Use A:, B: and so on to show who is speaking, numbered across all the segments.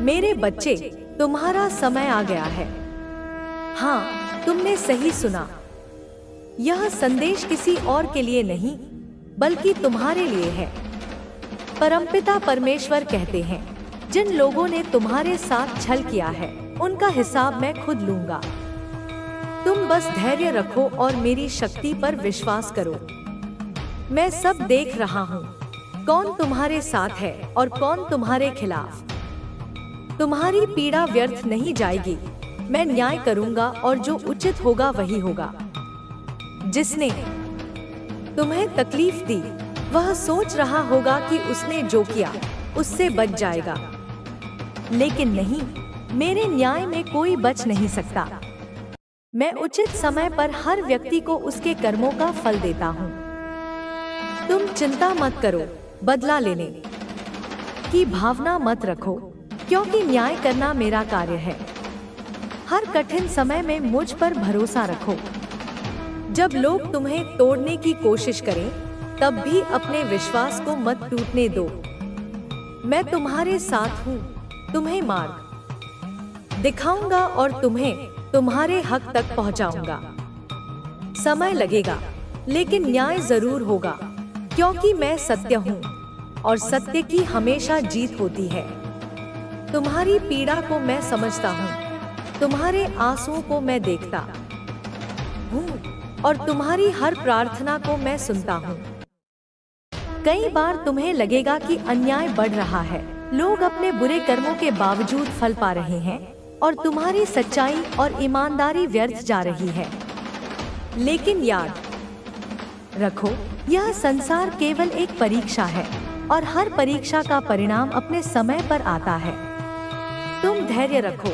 A: मेरे बच्चे, तुम्हारा समय आ गया है। हाँ, तुमने सही सुना। यह संदेश किसी और के लिए नहीं, बल्कि तुम्हारे लिए है। परमपिता परमेश्वर कहते हैं, जिन लोगों ने तुम्हारे साथ छल किया है, उनका हिसाब मैं खुद लूंगा। तुम बस धैर्य रखो और मेरी शक्ति पर विश्वास करो। मैं सब देख रहा हूँ, कौन तुम्हारे साथ है और कौन तुम्हारे खिलाफ। तुम्हारी पीड़ा व्यर्थ नहीं जाएगी। मैं न्याय करूंगा और जो उचित होगा वही होगा। जिसने तुम्हें तकलीफ दी, वह सोच रहा होगा कि उसने जो किया उससे बच जाएगा, लेकिन नहीं, मेरे न्याय में कोई बच नहीं सकता। मैं उचित समय पर हर व्यक्ति को उसके कर्मों का फल देता हूँ। तुम चिंता मत करो, बदला लेने की भावना मत रखो, क्योंकि न्याय करना मेरा कार्य है। हर कठिन समय में मुझ पर भरोसा रखो। जब लोग तुम्हें तोड़ने की कोशिश करें, तब भी अपने विश्वास को मत टूटने दो। मैं तुम्हारे साथ हूँ, तुम्हें मार्ग दिखाऊंगा और तुम्हें तुम्हारे हक तक पहुंचाऊंगा। समय लगेगा, लेकिन न्याय जरूर होगा, क्योंकि मैं सत्य हूँ और सत्य की हमेशा जीत होती है। तुम्हारी पीड़ा को मैं समझता हूँ, तुम्हारे आंसुओं को मैं देखता हूँ और तुम्हारी हर प्रार्थना को मैं सुनता हूँ। कई बार तुम्हें लगेगा कि अन्याय बढ़ रहा है, लोग अपने बुरे कर्मों के बावजूद फल पा रहे हैं और तुम्हारी सच्चाई और ईमानदारी व्यर्थ जा रही है। लेकिन याद रखो, यह संसार केवल एक परीक्षा है और हर परीक्षा का परिणाम अपने समय पर आता है। तुम धैर्य रखो,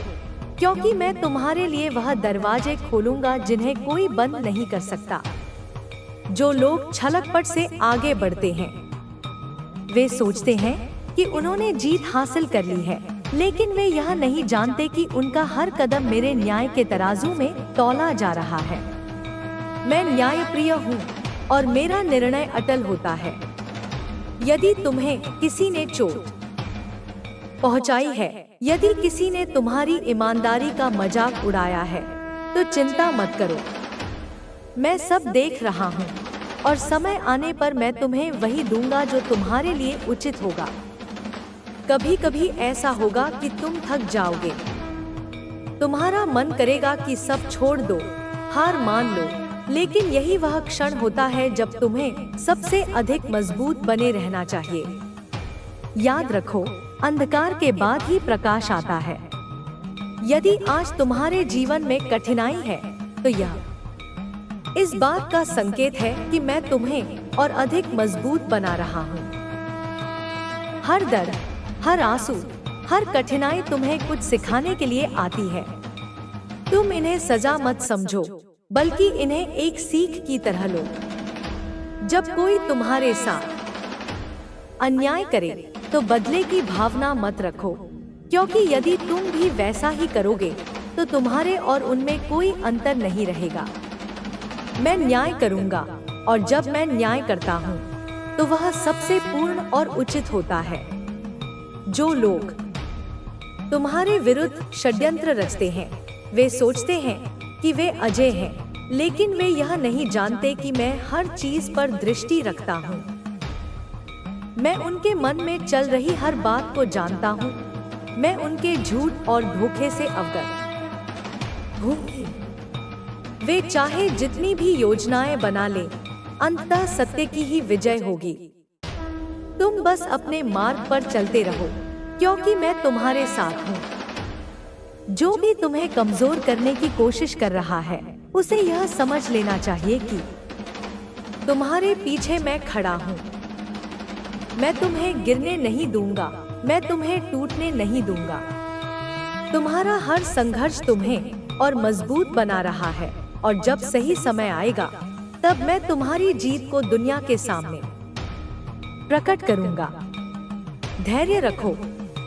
A: क्योंकि मैं तुम्हारे लिए वह दरवाजे खोलूंगा जिन्हें कोई बंद नहीं कर सकता। जो लोग छलकपट से आगे बढ़ते हैं, वे सोचते हैं कि उन्होंने जीत हासिल कर ली है, लेकिन वे यह नहीं जानते कि उनका हर कदम मेरे न्याय के तराजू में तौला जा रहा है। मैं न्यायप्रिय हूँ और मेरा निर्णय अटल होता है। यदि तुम्हें किसी ने चोट पहुंचाई है, यदि किसी ने तुम्हारी ईमानदारी का मजाक उड़ाया है, तो चिंता मत करो। मैं सब देख रहा हूँ और समय आने पर मैं तुम्हें वही दूंगा जो तुम्हारे लिए उचित होगा। कभी कभी ऐसा होगा कि तुम थक जाओगे, तुम्हारा मन करेगा कि सब छोड़ दो, हार मान लो, लेकिन यही वह क्षण होता है जब तुम्हें सबसे अधिक मजबूत बने रहना चाहिए। याद रखो, अंधकार के बाद ही प्रकाश आता है। यदि आज तुम्हारे जीवन में कठिनाई है, तो यह इस बात का संकेत है कि मैं तुम्हें और अधिक मजबूत बना रहा हूँ। हर दर्द, हर आंसू, हर कठिनाई तुम्हें कुछ सिखाने के लिए आती है। तुम इन्हें सजा मत समझो, बल्कि इन्हें एक सीख की तरह लो। जब कोई तुम्हारे साथ अन्याय करे, तो बदले की भावना मत रखो, क्योंकि यदि तुम भी वैसा ही करोगे, तो तुम्हारे और उनमें कोई अंतर नहीं रहेगा। मैं न्याय करूंगा, और जब मैं न्याय करता हूँ, तो वह सबसे पूर्ण और उचित होता है। जो लोग तुम्हारे विरुद्ध षड्यंत्र रचते हैं, वे सोचते हैं कि वे अजय हैं, लेकिन वे यह नहीं जानते कि मैं हर चीज पर दृष्टि रखता हूँ। मैं उनके मन में चल रही हर बात को जानता हूँ। मैं उनके झूठ और धोखे से अवगत हूँ। वे चाहे जितनी भी योजनाएं बना लें, अंततः सत्य की ही विजय होगी। तुम बस अपने मार्ग पर चलते रहो, क्योंकि मैं तुम्हारे साथ हूँ। जो भी तुम्हें कमजोर करने की कोशिश कर रहा है, उसे यह समझ लेना चाहिए कि तुम्हारे पीछे मैं खड़ा हूँ। मैं तुम्हें गिरने नहीं दूंगा, मैं तुम्हें टूटने नहीं दूंगा। तुम्हारा हर संघर्ष तुम्हें और मजबूत बना रहा है, और जब सही समय आएगा, तब मैं तुम्हारी जीत को दुनिया के सामने प्रकट करूंगा। धैर्य रखो,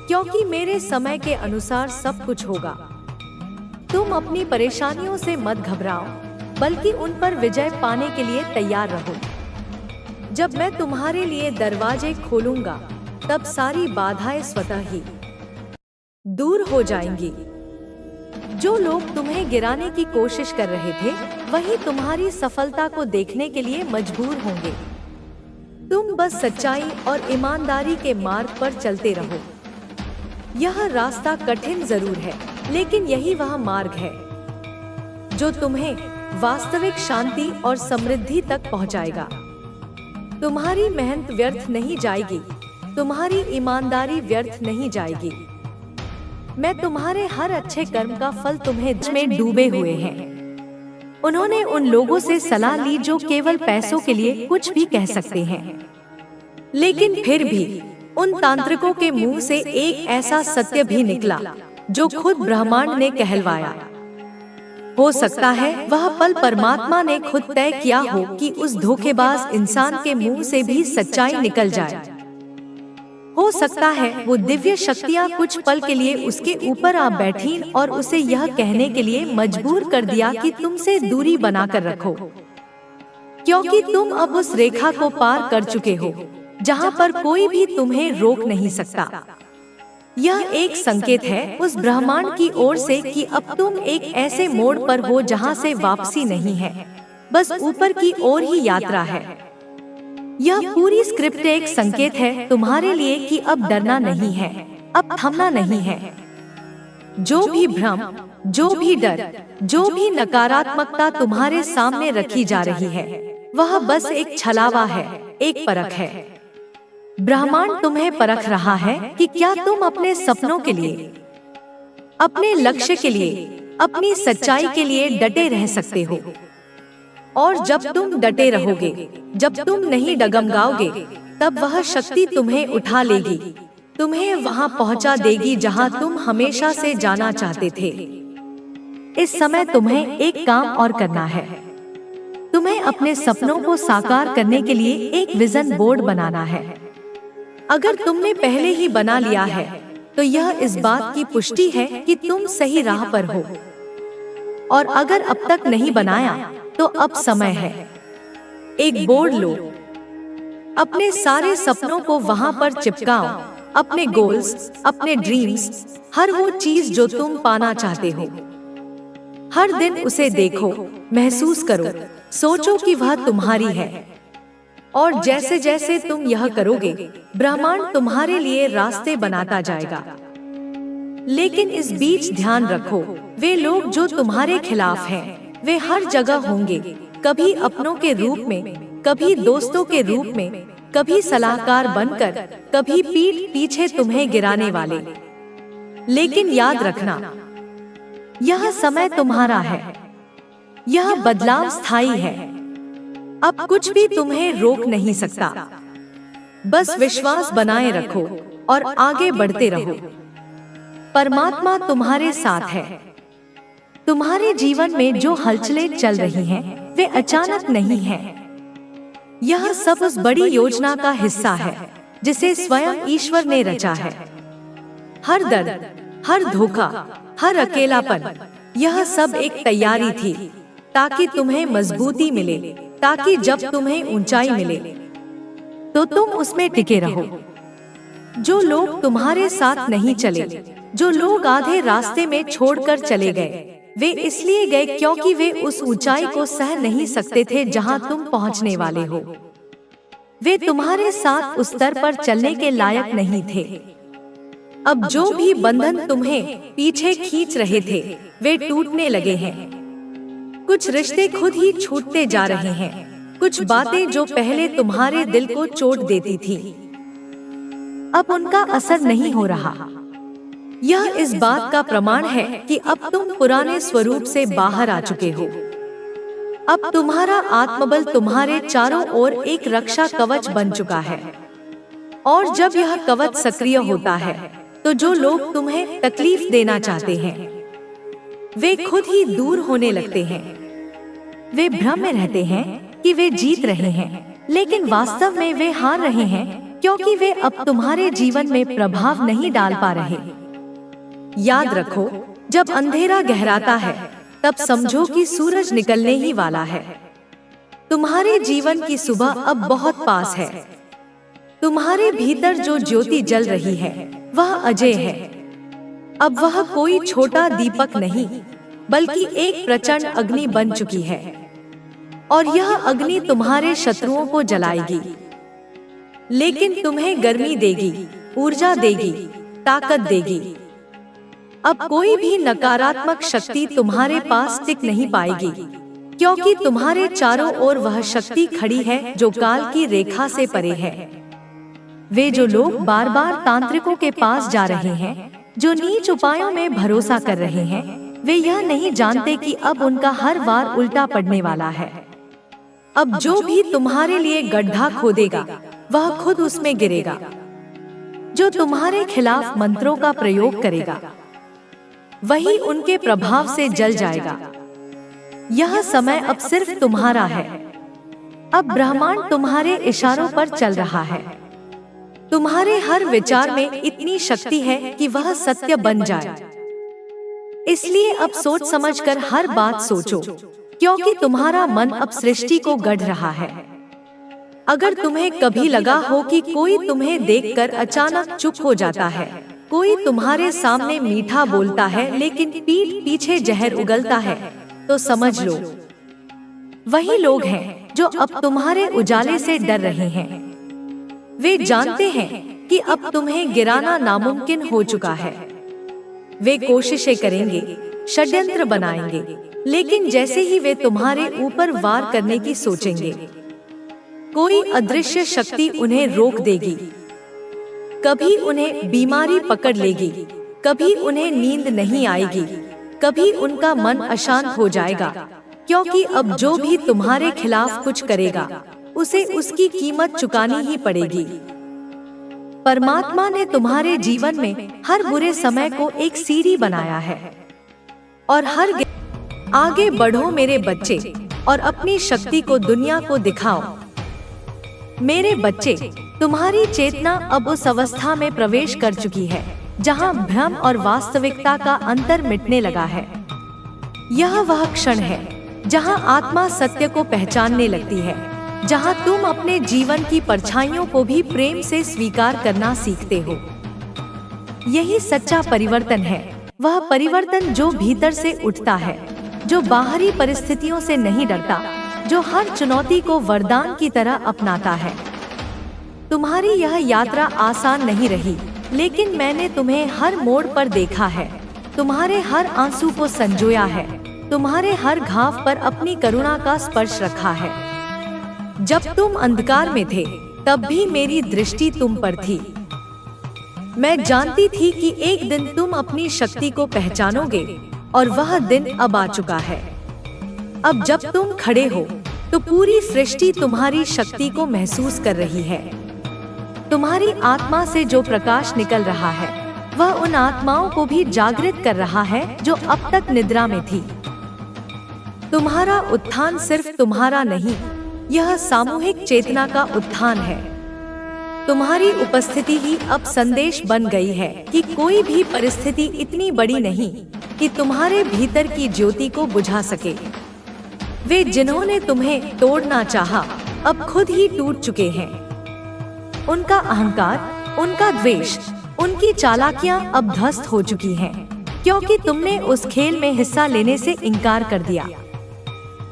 A: क्योंकि मेरे समय के अनुसार सब कुछ होगा। तुम अपनी परेशानियों से मत घबराओ, बल्कि उन पर विजय पाने के लिए तैयार रहो। जब मैं तुम्हारे लिए दरवाजे खोलूंगा, तब सारी बाधाएं स्वतः ही दूर हो जाएंगी। जो लोग तुम्हें गिराने की कोशिश कर रहे थे, वही तुम्हारी सफलता को देखने के लिए मजबूर होंगे। तुम बस सच्चाई और ईमानदारी के मार्ग पर चलते रहो। यह रास्ता कठिन जरूर है, लेकिन यही वह मार्ग है जो तुम्हें वास्तविक शांति और समृद्धि तक पहुंचाएगा। तुम्हारी मेहनत व्यर्थ नहीं जाएगी, तुम्हारी ईमानदारी व्यर्थ नहीं जाएगी। मैं तुम्हारे हर अच्छे कर्म का फल तुम्हें में डूबे हुए हैं। उन्होंने उन लोगों से सलाह ली जो केवल पैसों के लिए कुछ भी कह सकते हैं, लेकिन फिर भी उन तांत्रिकों के मुंह से एक ऐसा सत्य भी निकला जो खुद ब्रह्मांड ने कहलवाया। हो सकता है वह पल परमात्मा ने खुद तय किया हो कि उस धोखेबाज इंसान के मुंह से भी सच्चाई निकल जाए। हो सकता है वो दिव्य शक्तियाँ कुछ पल के लिए उसके ऊपर आ बैठी और उसे यह कहने के लिए मजबूर कर दिया कि तुमसे दूरी बनाकर रखो, क्योंकि तुम अब उस रेखा को पार कर चुके हो जहाँ पर कोई भी तुम्हें रोक नहीं सकता। यह एक संकेत है उस ब्रह्मांड की ओर से कि अब तुम एक ऐसे मोड़ पर हो जहाँ से वापसी नहीं है, बस ऊपर की ओर ही यात्रा है। यह पूरी स्क्रिप्ट एक संकेत है तुम्हारे लिए कि अब डरना नहीं है, अब थमना नहीं है। जो भी भ्रम, जो भी डर, जो भी नकारात्मकता तुम्हारे सामने रखी जा रही है, वह बस एक छलावा है, एक परख है। ब्रह्मांड तुम्हें परख रहा है कि क्या तुम अपने सपनों के लिए, अपने लक्ष्य के लिए, अपनी सच्चाई के लिए डटे रह सकते हो। और जब तुम डटे रहोगे, जब तुम नहीं डगमगाओगे, तब वह शक्ति तुम्हें उठा लेगी, तुम्हें वहां पहुंचा देगी जहां तुम हमेशा से जाना चाहते थे। इस समय तुम्हें एक काम और करना है। तुम्हें अपने सपनों को साकार करने के लिए एक विजन बोर्ड बनाना है। अगर तुमने पहले ही बना लिया है, तो यह इस बात की पुष्टि है कि तुम सही राह पर हो। और अगर अब तक नहीं बनाया, तो अब समय है। एक बोर्ड लो, अपने सारे सपनों को वहां पर चिपकाओ, अपने गोल्स, अपने ड्रीम्स, हर वो चीज जो तुम पाना चाहते हो। हर दिन उसे देखो, महसूस करो, सोचो कि वह तुम्हारी है। और जैसे जैसे तुम यह करोगे, ब्रह्मांड तुम्हारे लिए रास्ते बनाता जाएगा। लेकिन इस बीच ध्यान रखो, वे लोग जो तुम्हारे खिलाफ हैं, वे हर जगह होंगे, कभी अपनों के रूप में, कभी दोस्तों के रूप में, कभी सलाहकार बनकर, कभी पीठ पीछे तुम्हें गिराने वाले। लेकिन याद रखना, यह समय तुम्हारा है, यह बदलाव स्थायी है। अब कुछ भी तुम्हें रोक नहीं सकता। बस विश्वास बनाए रखो और आगे बढ़ते रहो। परमात्मा तुम्हारे साथ है। तुम्हारे जीवन में जो हलचलें चल रही हैं, वे अचानक नहीं हैं। यह सब उस बड़ी योजना का हिस्सा है जिसे स्वयं ईश्वर ने रचा है। हर दर्द, हर धोखा, हर अकेलापन, यह सब एक तैयारी थी ताकि तुम्हें मजबूती मिले, ताकि जब तुम्हें ऊंचाई मिले तो तुम उसमें टिके रहो। जो लोग तुम्हारे साथ नहीं चले, जो लोग आधे रास्ते में छोड़कर चले गए, वे इसलिए गए क्योंकि वे उस ऊंचाई को सह नहीं सकते थे जहां तुम पहुंचने वाले हो। वे तुम्हारे साथ उस स्तर पर चलने के लायक नहीं थे। अब जो भी बंधन तुम्हें पीछे खींच रहे थे, वे टूटने लगे हैं। कुछ रिश्ते खुद ही छूटते जा रहे हैं। कुछ बातें जो पहले तुम्हारे दिल को चोट देती थी, अब उनका असर नहीं हो रहा। यह इस बात का प्रमाण है कि अब तुम पुराने स्वरूप से बाहर आ चुके हो। अब तुम्हारा आत्मबल तुम्हारे चारों ओर एक रक्षा कवच बन चुका है। और जब यह कवच सक्रिय होता है, तो जो लोग तुम्हें तकलीफ देना चाहते हैं, वे खुद ही दूर होने लगते हैं। वे भ्रम में रहते हैं कि वे जीत रहे हैं, लेकिन वास्तव में वे हार रहे हैं, क्योंकि वे अब तुम्हारे जीवन में प्रभाव नहीं डाल पा रहे। याद रखो, जब अंधेरा गहराता है, तब समझो कि सूरज निकलने ही वाला है। तुम्हारे जीवन की सुबह अब बहुत पास है। तुम्हारे भीतर जो ज्योति जल रही है, वह अजय है। अब वह कोई छोटा दीपक नहीं, बल्कि एक प्रचंड अग्नि बन चुकी है, और यह अग्नि तुम्हारे शत्रुओं को जलाएगी, लेकिन तुम्हें गर्मी देगी, ऊर्जा देगी, ताकत देगी। अब कोई भी नकारात्मक शक्ति तुम्हारे पास टिक नहीं पाएगी, क्योंकि तुम्हारे चारों ओर वह शक्ति खड़ी है जो काल की रेखा से परे है। वे जो लोग बार बार तांत्रिकों के पास जा रहे हैं, जो नीच उपायों में भरोसा कर रहे हैं, वे यह नहीं जानते कि अब उनका हर वार उल्टा पड़ने वाला है। अब जो भी तुम्हारे लिए गड्ढा खोदेगा, वह खुद उसमें गिरेगा। जो तुम्हारे खिलाफ मंत्रों का प्रयोग करेगा, वही उनके प्रभाव से जल जाएगा। यह समय अब सिर्फ तुम्हारा है। अब ब्रह्मांड तुम्हारे इशारों पर चल रहा है। तुम्हारे हर विचार में इतनी शक्ति है कि वह सत्य बन जाए। इसलिए अब सोच समझकर हर बात सोचो, क्योंकि तुम्हारा मन अब सृष्टि को गढ़ रहा है। अगर तुम्हें कभी लगा हो कि कोई तुम्हें देखकर अचानक चुप हो जाता है, कोई तुम्हारे सामने मीठा बोलता है लेकिन पीठ पीछे जहर उगलता है, तो समझ लो वही लोग हैं जो अब तुम्हारे उजाले से डर रहे हैं। वे जानते हैं कि अब तुम्हें गिराना नामुमकिन हो चुका है। वे कोशिशें करेंगे, षड्यंत्र बनाएंगे, लेकिन जैसे ही वे तुम्हारे ऊपर वार करने की सोचेंगे, कोई अदृश्य शक्ति उन्हें रोक देगी। कभी उन्हें बीमारी पकड़ लेगी, कभी उन्हें नींद नहीं आएगी, कभी उनका मन अशांत हो जाएगा, क्योंकि अब जो भी तुम्हारे खिलाफ कुछ करेगा, उसे उसकी कीमत चुकानी ही पड़ेगी। परमात्मा ने तुम्हारे जीवन में हर बुरे समय को एक सीढ़ी बनाया है, और आगे बढ़ो मेरे बच्चे, और अपनी शक्ति को दुनिया को दिखाओ। मेरे बच्चे, तुम्हारी चेतना अब उस अवस्था में प्रवेश कर चुकी है जहां भ्रम और वास्तविकता का अंतर मिटने लगा है। यह वह क्षण है जहां आत्मा सत्य को पहचानने लगती है, जहां तुम अपने जीवन की परछाइयों को भी प्रेम से स्वीकार करना सीखते हो। यही सच्चा परिवर्तन है, वह परिवर्तन जो भीतर से उठता है, जो बाहरी परिस्थितियों से नहीं डरता, जो हर चुनौती को वरदान की तरह अपनाता है। तुम्हारी यह यात्रा आसान नहीं रही, लेकिन मैंने तुम्हें हर मोड़ पर देखा है, तुम्हारे हर आंसू को संजोया है, तुम्हारे हर घाव पर अपनी करुणा का स्पर्श रखा है। जब तुम अंधकार में थे, तब भी मेरी दृष्टि तुम पर थी। मैं जानती थी कि एक दिन तुम अपनी शक्ति को पहचानोगे, और वह दिन अब आ चुका है। अब जब तुम खड़े हो, तो पूरी सृष्टि तुम्हारी शक्ति को महसूस कर रही है। तुम्हारी आत्मा से जो प्रकाश निकल रहा है, वह उन आत्माओं को भी जागृत कर रहा है जो अब तक निद्रा में थी। तुम्हारा उत्थान सिर्फ तुम्हारा नहीं, यह सामूहिक चेतना का उत्थान है। तुम्हारी उपस्थिति ही अब संदेश बन गई है कि कोई भी परिस्थिति इतनी बड़ी नहीं कि तुम्हारे भीतर की ज्योति को बुझा सके। वे जिन्होंने तुम्हें तोड़ना चाहा, अब खुद ही टूट चुके हैं। उनका अहंकार, उनका द्वेष, उनकी चालाकियां अब ध्वस्त हो चुकी हैं, क्योंकि तुमने उस खेल में हिस्सा लेने से इनकार कर दिया।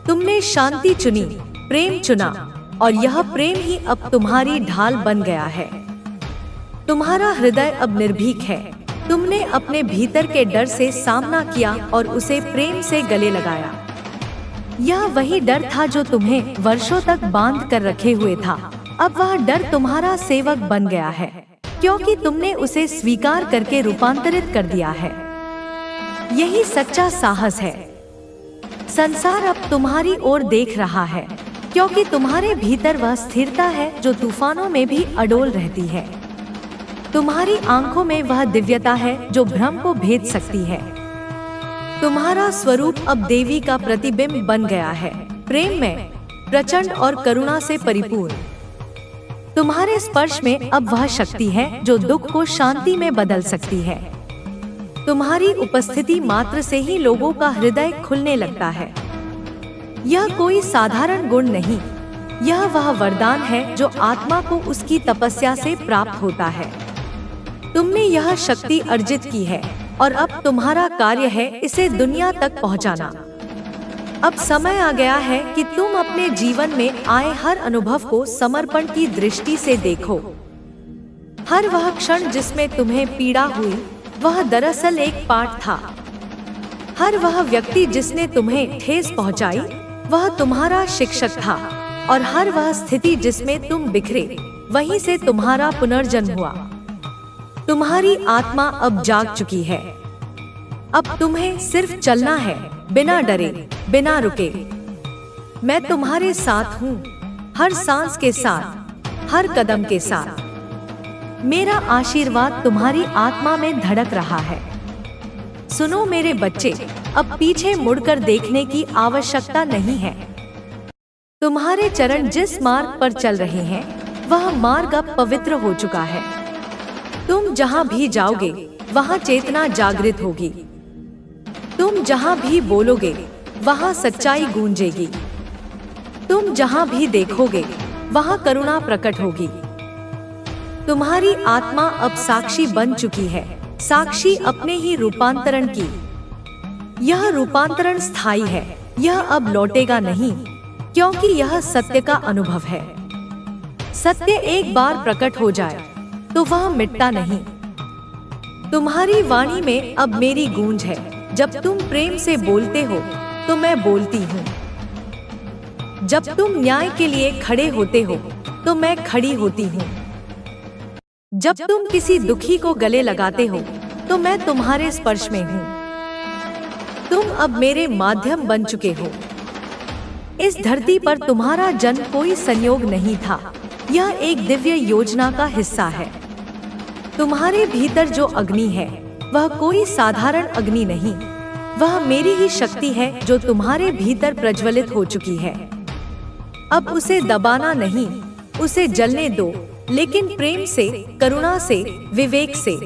A: तुमने शांति चुनी, प्रेम चुना, और यह प्रेम ही अब तुम्हारी ढाल बन गया है। तुम्हारा हृदय अब निर्भीक है। तुमने अपने भीतर के डर से सामना किया और उसे प्रेम से गले लगाया। यह वही डर था जो तुम्हें वर्षों तक बांध कर रखे हुए था। अब वह डर तुम्हारा सेवक बन गया है, क्योंकि तुमने उसे स्वीकार करके रूपांतरित कर दिया है। यही सच्चा साहस है। संसार अब तुम्हारी ओर देख रहा है, क्योंकि तुम्हारे भीतर वह स्थिरता है जो तूफानों में भी अडोल रहती है। तुम्हारी आंखों में वह दिव्यता है जो भ्रम को भेद सकती है। तुम्हारा स्वरूप अब देवी का प्रतिबिंब बन गया है, प्रेम में, प्रचंड और करुणा से परिपूर्ण। तुम्हारे स्पर्श में अब वह शक्ति है जो दुख को शांति में बदल सकती है। तुम्हारी उपस्थिति मात्र से ही लोगों का हृदय खुलने लगता है। यह कोई साधारण गुण नहीं, यह वह वरदान है जो आत्मा को उसकी तपस्या से प्राप्त होता है। तुमने यह शक्ति अर्जित की है, और अब तुम्हारा कार्य है इसे दुनिया तक पहुंचाना। अब समय आ गया है कि तुम अपने जीवन में आए हर अनुभव को समर्पण की दृष्टि से देखो। हर वह क्षण जिसमें तुम्हें पीड़ा हुई, वह दरअसल एक पाठ था। हर वह व्यक्ति जिसने तुम्हें ठेस पहुंचाई, वह तुम्हारा शिक्षक था। और हर वह स्थिति जिसमें तुम बिखरे, वहीं से तुम्हारा पुनर्जन्म हुआ। तुम्हारी आत्मा अब जाग चुकी है। अब तुम्हें सिर्फ चलना है, बिना डरे, बिना रुके। मैं तुम्हारे साथ हूँ, हर सांस के साथ, हर कदम के साथ। मेरा आशीर्वाद तुम्हारी आत्मा में धड़क रहा है। सुनो मेरे बच्चे, अब पीछे मुड़कर देखने की आवश्यकता नहीं है। तुम्हारे चरण जिस मार्ग पर चल रहे हैं, वह मार्ग अब पवित्र हो चुका है। तुम जहाँ भी जाओगे, वहाँ चेतना जागृत होगी। तुम जहाँ भी बोलोगे, वहाँ सच्चाई गूंजेगी। तुम जहाँ भी देखोगे, वहाँ करुणा प्रकट होगी। तुम्हारी आत्मा अब साक्षी बन चुकी है, साक्षी अपने ही रूपांतरण की। यह रूपांतरण स्थायी है, यह अब लौटेगा नहीं, क्योंकि यह सत्य का अनुभव है। सत्य एक बार प्रकट हो जाए तो वह मिटता नहीं। तुम्हारी वाणी में अब मेरी गूंज है। जब तुम प्रेम से बोलते हो तो मैं बोलती हूँ। जब तुम न्याय के लिए खड़े होते हो तो मैं खड़ी होती हूँ। जब तुम किसी दुखी को गले लगाते हो तो मैं तुम्हारे स्पर्श में हूँ। तुम अब मेरे माध्यम बन चुके हो। इस धरती पर तुम्हारा जन्म कोई संयोग नहीं था, यह एक दिव्य योजना का हिस्सा है। तुम्हारे भीतर जो अग्नि है, वह कोई साधारण अग्नि नहीं, वह मेरी ही शक्ति है जो तुम्हारे भीतर प्रज्वलित हो चुकी है। अब उसे दबाना नहीं, उसे जलने दो, लेकिन प्रेम से, करुणा से, विवेक से।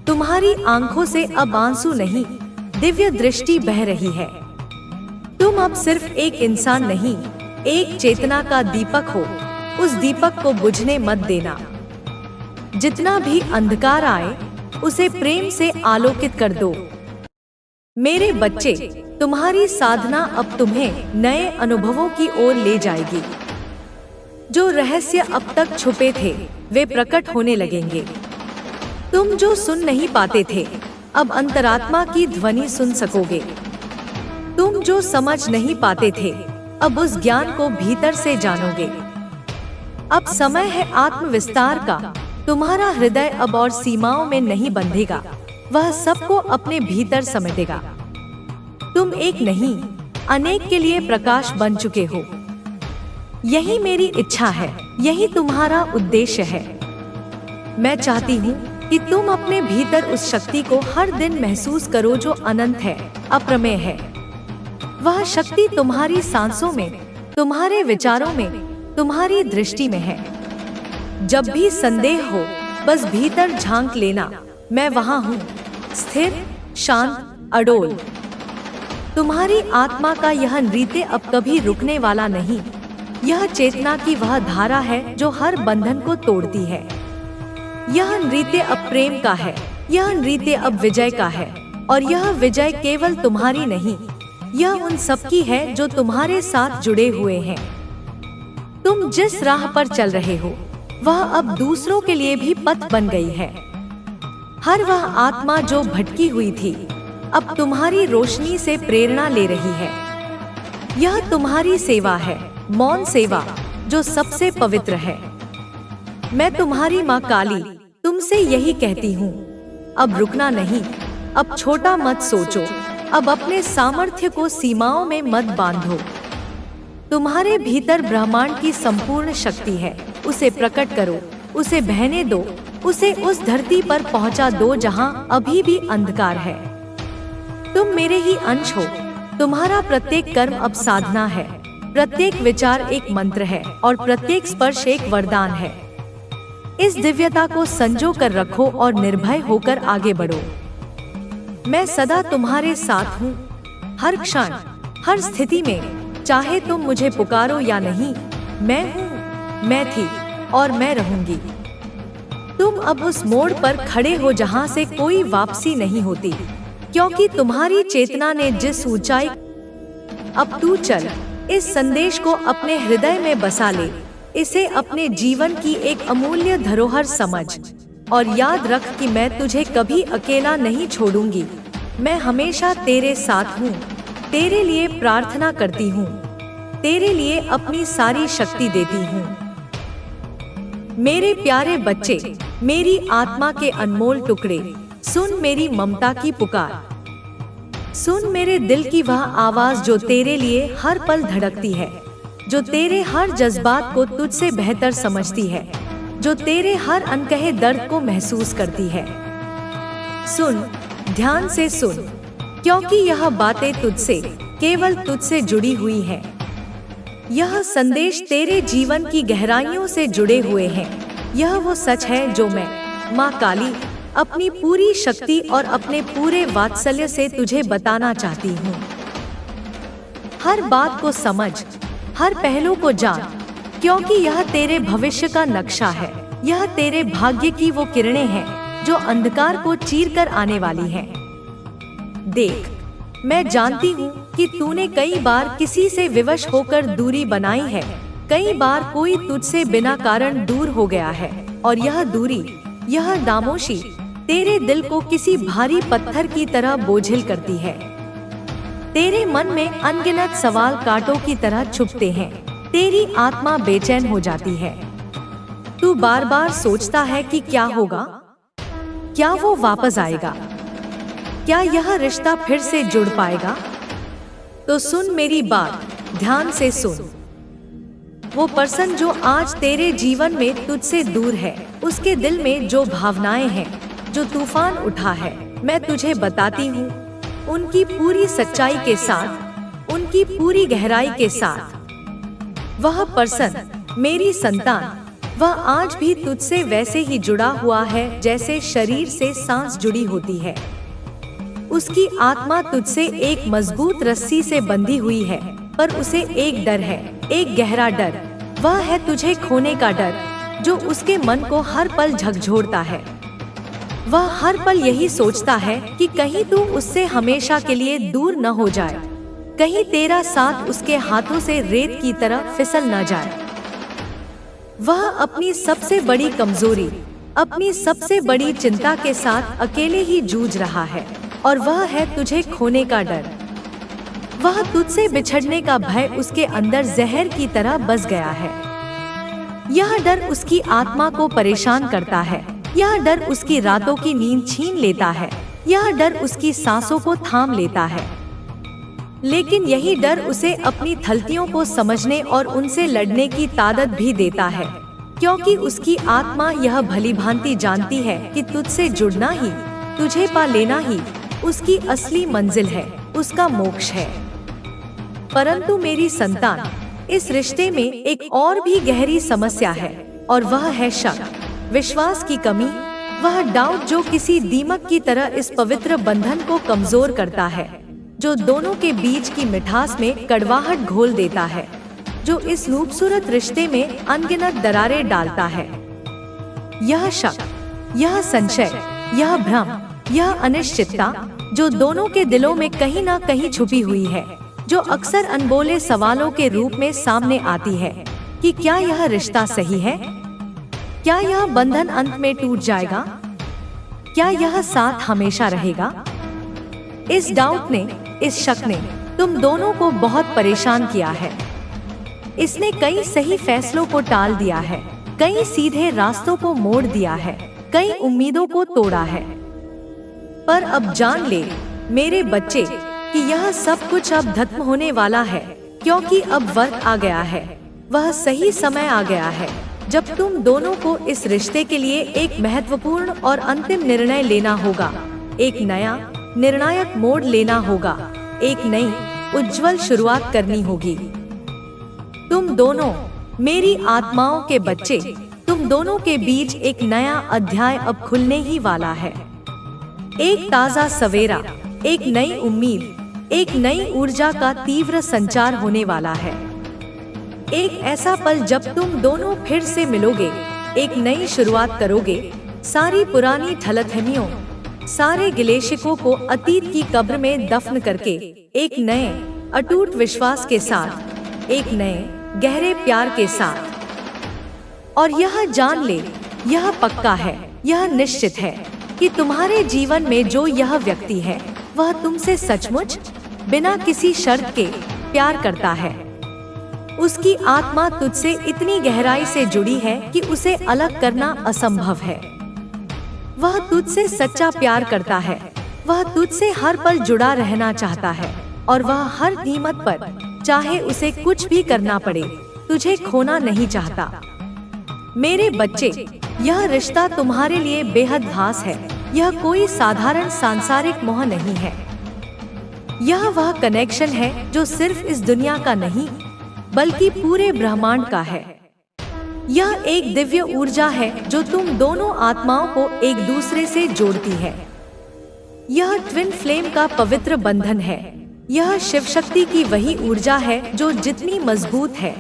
A: तुम्हारी आंखों से अब आंसू नहीं, दिव्य दृष्टि बह रही है। तुम अब सिर्फ एक इंसान नहीं, एक चेतना का दीपक हो। उस दीपक को बुझने मत देना। जितना भी अंधकार आए, उसे प्रेम से आलोकित कर दो। मेरे बच्चे, तुम्हारी साधना अब तुम्हें नए अनुभवों की ओर ले जाएगी। जो रहस्य अब तक छुपे थे, वे प्रकट होने लगेंगे। तुम जो सुन नहीं पाते थे, अब अंतरात्मा की ध्वनि सुन सकोगे। तुम जो समझ नहीं पाते थे, अब उस ज्ञान को भीतर से जानोगे। अब समय है आत्मविस्तार का। तुम्हारा हृदय अब और सीमाओं में नहीं बंधेगा, वह सबको अपने भीतर समेटेगा। तुम एक नहीं, अनेक के लिए प्रकाश बन चुके हो। यही मेरी इच्छा है, यही तुम्हारा उद्देश्य है। मैं चाहती हूँ कि तुम अपने भीतर उस शक्ति को हर दिन महसूस करो जो अनंत है, अप्रमेय है। वह शक्ति तुम्हारी सांसों में, तुम्हारे विचारों में, तुम्हारी दृष्टि में है। जब भी संदेह हो, बस भीतर झांक लेना, मैं वहां हूँ, स्थिर, शांत, अडोल। तुम्हारी आत्मा का यह नृत्य अब कभी रुकने वाला नहीं। यह चेतना की वह धारा है जो हर बंधन को तोड़ती है। यह नृत्य अब प्रेम का है, यह नृत्य अब विजय का है। और यह विजय केवल तुम्हारी नहीं, यह उन सबकी है जो तुम्हारे साथ जुड़े हुए हैं। तुम जिस राह पर चल रहे हो, वह अब दूसरों के लिए भी पथ बन गई है। हर वह आत्मा जो भटकी हुई थी, अब तुम्हारी रोशनी से प्रेरणा ले रही है। यह तुम्हारी सेवा है, मौन सेवा, जो सबसे पवित्र है। मैं तुम्हारी माँ काली तुमसे यही कहती हूँ, अब रुकना नहीं, अब छोटा मत सोचो, अब अपने सामर्थ्य को सीमाओं में मत बांधो। तुम्हारे भीतर ब्रह्मांड की संपूर्ण शक्ति है, उसे प्रकट करो, उसे बहने दो, उसे उस धरती पर पहुंचा दो जहां अभी भी अंधकार है। तुम मेरे ही अंश हो। तुम्हारा प्रत्येक कर्म अब साधना है, प्रत्येक विचार एक मंत्र है और प्रत्येक स्पर्श एक वरदान है। इस दिव्यता को संजो कर रखो और निर्भय होकर आगे बढ़ो। मैं सदा तुम्हारे साथ हूँ, हर क्षण, हर स्थिति में। चाहे तुम मुझे पुकारो या नहीं, मैं हूँ, मैं थी और मैं रहूंगी। तुम अब उस मोड़ पर खड़े हो जहाँ से कोई वापसी नहीं होती, क्योंकि तुम्हारी चेतना ने जिस ऊंचाई। अब तू चल, इस संदेश को अपने हृदय में बसा ले, इसे अपने जीवन की एक अमूल्य धरोहर समझ, और याद रख कि मैं तुझे कभी अकेला नहीं छोड़ूंगी। मैं हमेशा तेरे साथ हूँ, तेरे लिए प्रार्थना करती हूँ, तेरे लिए अपनी सारी शक्ति देती हूँ। मेरे प्यारे बच्चे, मेरी आत्मा के अनमोल टुकड़े, सुन मेरी ममता की पुकार, सुन मेरे दिल की वह आवाज जो तेरे लिए हर पल धड़कती है, जो तेरे हर जज्बात को तुझसे बेहतर समझती है, जो तेरे हर अनकहे दर्द को महसूस करती है। सुन, ध्यान से सुन, क्योंकि यह बातें तुझसे, केवल तुझसे जुड़ी हुई हैं। यह संदेश तेरे जीवन की गहराइयों से जुड़े हुए हैं। यह वो सच है जो मैं, माँ काली, अपनी पूरी शक्ति और अपने पूरे वात्सल्य से तुझे बताना चाहती हूँ। हर बात को समझ, हर पहलू को जान, क्योंकि यह तेरे भविष्य का नक्शा है। यह तेरे भाग्य की वो किरणें हैं जो अंधकार को चीरकर आने वाली हैं। देख, मैं जानती हूँ कि तूने कई बार किसी से विवश होकर दूरी बनाई है, कई बार कोई तुझसे बिना कारण दूर हो गया है, और यह दूरी, यह खामोशी तेरे दिल को किसी भारी पत्थर की तरह बोझिल करती है। तेरे मन में अनगिनत सवाल कांटों की तरह छुपते हैं, तेरी आत्मा बेचैन हो जाती है। तू बार बार सोचता है कि क्या होगा, क्या वो वापस आएगा, क्या यह रिश्ता फिर से जुड़ पाएगा। तो सुन मेरी बात, ध्यान से सुन। वो पर्सन जो आज तेरे जीवन में तुझसे दूर है, उसके दिल में जो भावनाएं हैं, जो तूफान उठा है, मैं तुझे बताती हूँ, उनकी पूरी सच्चाई के साथ, उनकी पूरी गहराई के साथ। वह पर्सन, मेरी संतान, वह आज भी तुझसे वैसे ही जुड़ा हुआ है जैसे शरीर से सांस जुड़ी होती है। उसकी आत्मा तुझसे एक मजबूत रस्सी से बंधी हुई है, पर उसे एक डर है, एक गहरा डर। वह है तुझे खोने का डर, जो उसके मन को हर पल झकझोरता है। वह हर पल यही सोचता है कि कहीं तू उससे हमेशा के लिए दूर न हो जाए, कहीं तेरा साथ उसके हाथों से रेत की तरह फिसल न जाए। वह अपनी सबसे बड़ी कमजोरी, अपनी सबसे बड़ी चिंता के साथ अकेले ही जूझ रहा है, और वह है तुझे खोने का डर। वह तुझसे बिछड़ने का भय उसके अंदर जहर की तरह बस गया है। यह डर उसकी आत्मा को परेशान करता है, यह डर उसकी रातों की नींद छीन लेता है, यह डर उसकी सांसों को थाम लेता है। लेकिन यही डर उसे अपनी थलतियों को समझने और उनसे लड़ने की ताकत भी देता है, क्योंकि उसकी आत्मा यह भलीभांति जानती है कि तुझसे जुड़ना ही, तुझे पा लेना ही उसकी असली मंजिल है, उसका मोक्ष है। परंतु मेरी संतान, इस रिश्ते में एक और भी गहरी समस्या है, और वह है शक, विश्वास की कमी। वह डाउट जो किसी दीमक की तरह इस पवित्र बंधन को कमजोर करता है, जो दोनों के बीच की मिठास में कड़वाहट घोल देता है, जो इस खूबसूरत रिश्ते में अनगिनत दरारें डालता है। यह शक, यह संशय, यह भ्रम, यह अनिश्चितता जो दोनों के दिलों में कहीं ना कहीं छुपी हुई है, जो अक्सर अनबोले सवालों के रूप में सामने आती है कि क्या यह रिश्ता सही है, क्या यह बंधन अंत में टूट जाएगा, क्या यह साथ हमेशा रहेगा। इस डाउट ने, इस शक ने तुम दोनों को बहुत परेशान किया है। इसने कई सही फैसलों को टाल दिया है, कई सीधे रास्तों को मोड़ दिया है, कई उम्मीदों को तोड़ा है। पर अब जान ले मेरे बच्चे कि यह सब कुछ अब खत्म होने वाला है, क्योंकि अब वक्त आ गया है, वह सही समय आ गया है जब तुम दोनों को इस रिश्ते के लिए एक महत्वपूर्ण और अंतिम निर्णय लेना होगा, एक नया निर्णायक मोड़ लेना होगा, एक नई उज्जवल शुरुआत करनी होगी। तुम दोनों, मेरी आत्माओं के बच्चे, तुम दोनों के बीच एक नया अध्याय अब खुलने ही वाला है। एक ताजा सवेरा, एक नई उम्मीद, एक नई ऊर्जा का तीव्र संचार होने वाला है। एक ऐसा पल जब तुम दोनों फिर से मिलोगे, एक नई शुरुआत करोगे, सारी पुरानी गलतफहमियों, सारे गिलेशिकों को अतीत की कब्र में दफन करके एक नए अटूट विश्वास के साथ, एक नए गहरे प्यार के साथ। और यह जान ले, यह पक्का है, यह निश्चित है कि तुम्हारे जीवन में जो यह व्यक्ति है वह तुमसे सचमुच बिना किसी शर्त के प्यार करता है। उसकी आत्मा तुझसे इतनी गहराई से जुड़ी है कि उसे अलग करना असंभव है। वह तुझसे सच्चा प्यार करता है, वह तुझसे हर पल जुड़ा रहना चाहता है और वह हर कीमत पर, चाहे उसे कुछ भी करना पड़े, तुझे खोना नहीं चाहता। मेरे बच्चे, यह रिश्ता तुम्हारे लिए बेहद खास है। यह कोई साधारण सांसारिक मोह नहीं है। यह वह कनेक्शन है जो सिर्फ इस दुनिया का नहीं बल्कि पूरे ब्रह्मांड का है। यह एक दिव्य ऊर्जा है जो तुम दोनों आत्माओं को एक दूसरे से जोड़ती है। यह ट्विन फ्लेम का पवित्र बंधन है। यह शिव शक्ति की वही ऊर्जा है जो जितनी मजबूत है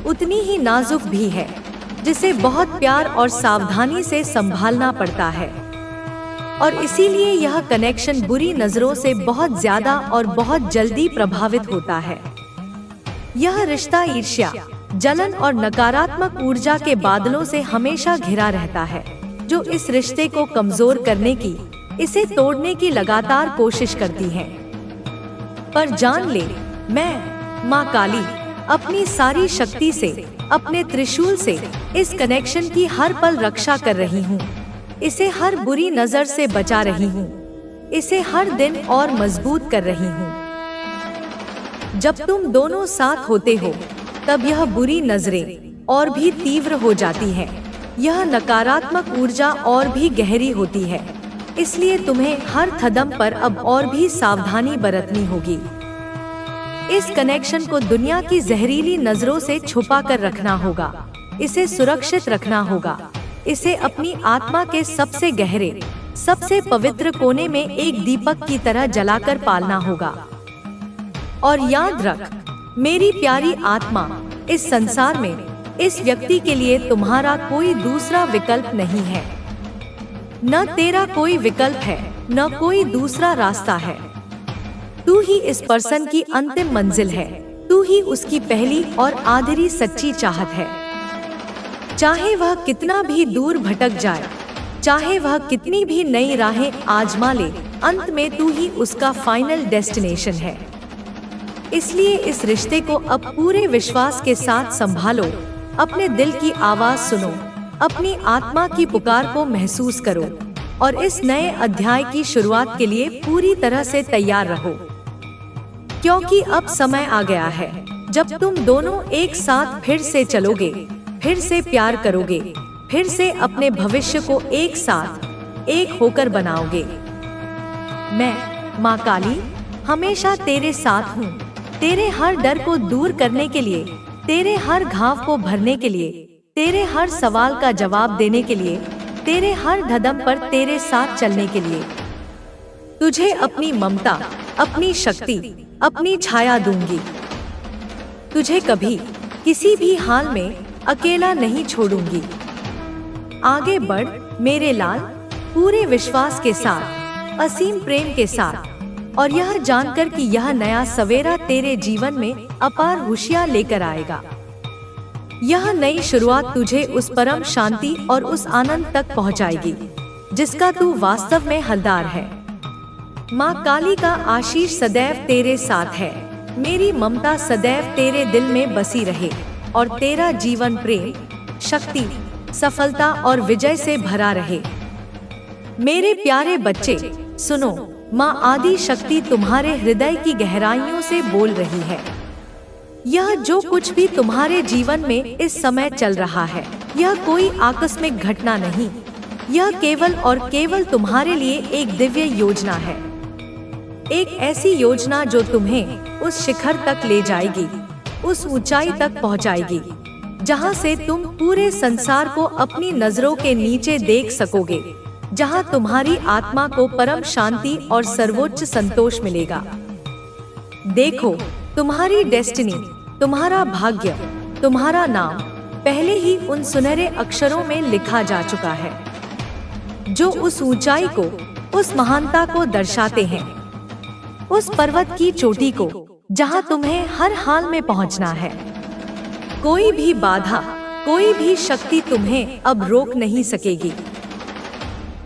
A: उतनी ही नाजुक भी है, जिसे बहुत प्यार और सावधानी से संभालना पड़ता है। और इसीलिए यह कनेक्शन बुरी नजरों से बहुत ज्यादा और बहुत जल्दी प्रभावित होता है। यह रिश्ता ईर्ष्या, जलन और नकारात्मक ऊर्जा के बादलों से हमेशा घिरा रहता है, जो इस रिश्ते को कमजोर करने की, इसे तोड़ने की लगातार कोशिश करती है। पर जान ले, मैं माँ काली अपनी सारी शक्ति से, अपने त्रिशूल से इस कनेक्शन की हर पल रक्षा कर रही हूँ। इसे हर बुरी नजर से बचा रही हूँ। इसे हर दिन और मजबूत कर रही हूँ। जब तुम दोनों साथ होते हो तब यह बुरी नजरें और भी तीव्र हो जाती हैं। यह नकारात्मक ऊर्जा और भी गहरी होती है। इसलिए तुम्हें हर कदम पर अब और भी सावधानी बरतनी होगी। इस कनेक्शन को दुनिया की जहरीली नजरों से छुपा कर रखना होगा। इसे सुरक्षित रखना होगा। इसे अपनी आत्मा के सबसे गहरे, सबसे पवित्र कोने में एक दीपक की तरह जलाकर पालना होगा। और याद रख, मेरी प्यारी आत्मा, इस संसार में इस व्यक्ति के लिए तुम्हारा कोई दूसरा विकल्प नहीं है। न तेरा कोई विकल्प है, न कोई दूसरा रास्ता है। तू ही इस पर्सन की अंतिम मंजिल है। तू ही उसकी पहली और आखिरी सच्ची चाहत है। चाहे वह कितना भी दूर भटक जाए, चाहे वह कितनी भी नई राहें आजमा ले, अंत में तू ही उसका फाइनल डेस्टिनेशन है। इसलिए इस रिश्ते को अब पूरे विश्वास के साथ संभालो। अपने दिल की आवाज सुनो, अपनी आत्मा की पुकार को महसूस करो और इस नए अध्याय की शुरुआत के लिए पूरी तरह से तैयार रहो। क्योंकि अब समय आ गया है जब तुम दोनों एक साथ फिर से चलोगे, फिर से प्यार करोगे, फिर से अपने भविष्य को एक साथ, एक होकर बनाओगे। मैं माँ काली हमेशा तेरे साथ हूँ। तेरे हर डर को दूर करने के लिए, तेरे हर घाव को भरने के लिए, तेरे हर सवाल का जवाब देने के लिए, तेरे हर कदम पर तेरे साथ चलने के लिए। तुझे अपनी ममता, अपनी शक्ति, अपनी छाया दूंगी। तुझे कभी किसी भी हाल में अकेला नहीं छोड़ूंगी। आगे बढ़ मेरे लाल, पूरे विश्वास के साथ, असीम प्रेम के साथ, और यह जानकर कि यह नया सवेरा तेरे जीवन में अपार खुशियां लेकर आएगा। यह नई शुरुआत तुझे उस परम शांति और उस आनंद तक पहुंचाएगी जिसका तू वास्तव में हकदार है। माँ काली का आशीष सदैव तेरे साथ है। मेरी ममता सदैव तेरे दिल में बसी रहे और तेरा जीवन प्रेम, शक्ति, सफलता और विजय से भरा रहे। मेरे प्यारे बच्चे सुनो, माँ आदि शक्ति तुम्हारे हृदय की गहराइयों से बोल रही है। यह जो कुछ भी तुम्हारे जीवन में इस समय चल रहा है, यह कोई आकस्मिक घटना नहीं। यह केवल और केवल तुम्हारे लिए एक दिव्य योजना है। एक ऐसी योजना जो तुम्हें उस शिखर तक ले जाएगी, उस ऊंचाई तक पहुंचाएगी, जहां से तुम पूरे संसार को अपनी नजरों के नीचे देख सकोगे, जहां तुम्हारी आत्मा को परम शांति और सर्वोच्च संतोष मिलेगा। देखो, तुम्हारी डेस्टिनी, तुम्हारा भाग्य, तुम्हारा नाम पहले ही उन सुनहरे अक्षरों में लिखा जा चुका है। जो उस ऊंचाई को, उस महानता को दर्शाते हैं, उस पर्वत की चोटी को जहां तुम्हें हर हाल में पहुंचना है। कोई भी बाधा, कोई भी शक्ति तुम्हें अब रोक नहीं सकेगी।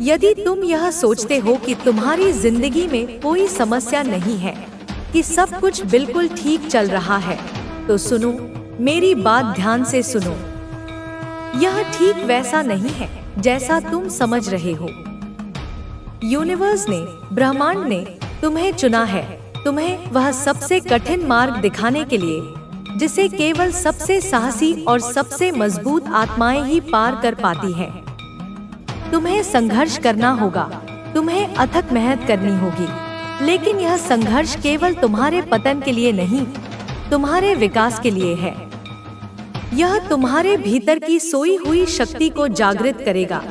A: यदि तुम यह सोचते हो कि तुम्हारी जिंदगी में कोई समस्या नहीं है, कि सब कुछ बिल्कुल ठीक चल रहा है, तो सुनो, मेरी बात ध्यान से सुनो। यह ठीक वैसा नहीं है जैसा तुम समझ रहे हो। यूनिवर्स ने, ब्रह्मांड ने तुम्हें चुना है, तुम्हें वह सबसे कठिन मार्ग दिखाने के लिए जिसे केवल सबसे साहसी और सबसे मजबूत आत्माएं ही पार कर पाती हैं। तुम्हें संघर्ष करना होगा, तुम्हें अथक मेहनत करनी होगी, लेकिन यह संघर्ष केवल तुम्हारे पतन के लिए नहीं, तुम्हारे विकास के लिए है। यह तुम्हारे भीतर की सोई हुई शक्ति को जागृत करेगा,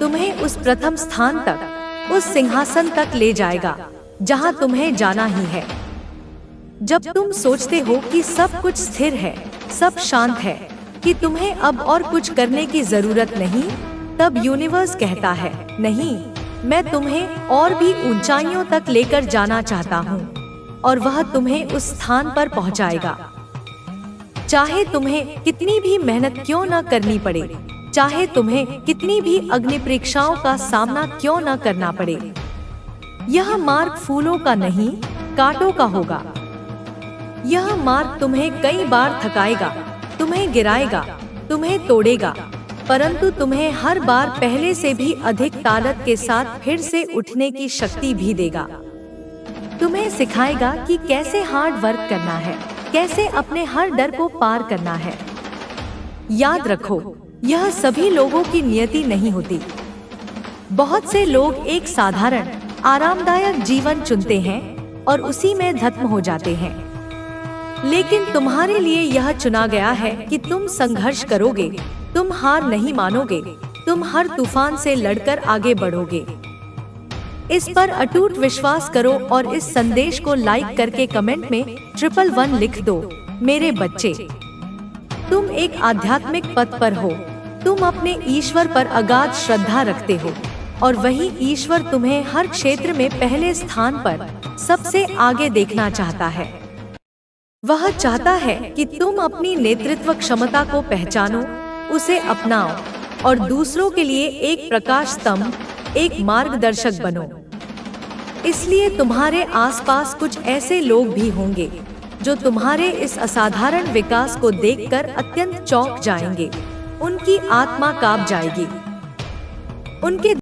A: तुम्हें उस प्रथम स्थान तक, उस सिंहासन तक ले जाएगा जहां तुम्हें जाना ही है। जब तुम सोचते हो कि सब कुछ स्थिर है, सब शांत है, कि तुम्हें अब और कुछ करने की जरूरत नहीं, तब यूनिवर्स कहता है, नहीं, मैं तुम्हें और भी ऊंचाइयों तक लेकर जाना चाहता हूँ और वह तुम्हें उस स्थान पर पहुँचाएगा। चाहे तुम्हें कितनी भी मेहनत क्यों न करनी पड़े, चाहे तुम्हें कितनी भी अग्नि परीक्षाओं का सामना क्यों न करना पड़े, यह मार्ग फूलों का नहीं, कांटों का होगा। यह मार्ग तुम्हें कई बार थकाएगा, तुम्हें गिराएगा, तुम्हें तोड़ेगा, परंतु तुम्हें हर बार पहले से भी अधिक ताकत के साथ फिर से उठने की शक्ति भी देगा। तुम्हें सिखाएगा कि कैसे हार्ड वर्क करना है, कैसे अपने हर डर को पार करना है। याद रखो, यह सभी लोगों की नियति नहीं होती। बहुत से लोग एक साधारण, आरामदायक जीवन चुनते हैं और उसी में खत्म हो जाते हैं। लेकिन तुम्हारे लिए यह चुना गया है कि तुम संघर्ष करोगे, तुम हार नहीं मानोगे, तुम हर तूफान से लड़कर आगे बढ़ोगे। इस पर अटूट विश्वास करो और इस संदेश को लाइक करके कमेंट में 111 लिख दो। मेरे बच्चे, तुम एक आध्यात्मिक पथ पर हो, तुम अपने ईश्वर पर अगाध श्रद्धा रखते हो और वही ईश्वर तुम्हें हर क्षेत्र में पहले स्थान पर, सबसे आगे देखना चाहता है। वह चाहता है कि तुम अपनी नेतृत्व क्षमता को पहचानो, उसे अपनाओ और दूसरों के लिए एक प्रकाश स्तंभ, एक मार्गदर्शक बनो। इसलिए तुम्हारे आसपास कुछ ऐसे लोग भी होंगे जो तुम्हारे इस असाधारण विकास को देखकर अत्यंत चौंक जाएंगे, उनकी आत्मा कांप जाएगी। उनके